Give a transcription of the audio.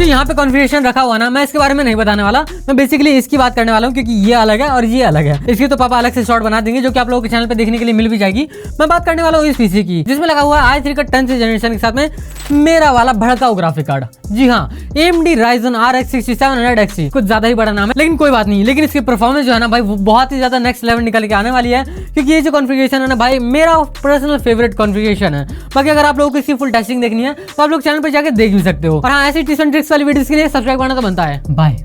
जो यहाँ पे कॉन्फ़िगरेशन रखा हुआ ना, मैं इसके बारे में नहीं बताने वाला, मैं बेसिकली इसकी बात करने वाला हूँ, क्योंकि ये अलग है और ये अलग है। इसकी तो पापा अलग से शॉर्ट बना देंगे, जो कि आप लोगों के चैनल पे देखने के लिए मिल भी जाएगी। मैं बात करने वाला हूँ इस पीसी की, जिसमें लगा हुआ है i3 का 10th जनरेशन के साथ में मेरा वाला भड़काऊ ग्राफिक कार्ड। जी हाँ, AMD Ryzen RX 6700 XT, कुछ ज्यादा ही बड़ा नाम है, लेकिन कोई बात नहीं। लेकिन इसकी परफॉर्मेंस जो है ना भाई, वो बहुत ही ज्यादा नेक्स्ट लेवल निकल के आने वाली है, क्योंकि ये जो कॉन्फ़िगरेशन है ना भाई, मेरा पर्सनल फेवरेट कॉन्फ़िगरेशन है। बाकी अगर आप लोगों को इसकी फुल टेस्टिंग देखनी है तो आप लोग चैनल पर जाकर देख भी सकते हो। और हाँ, ऐसी टिप्स एंड ट्रिक्स वाली वीडियोस के लिए सब्सक्राइब करना तो बनता है। बाय।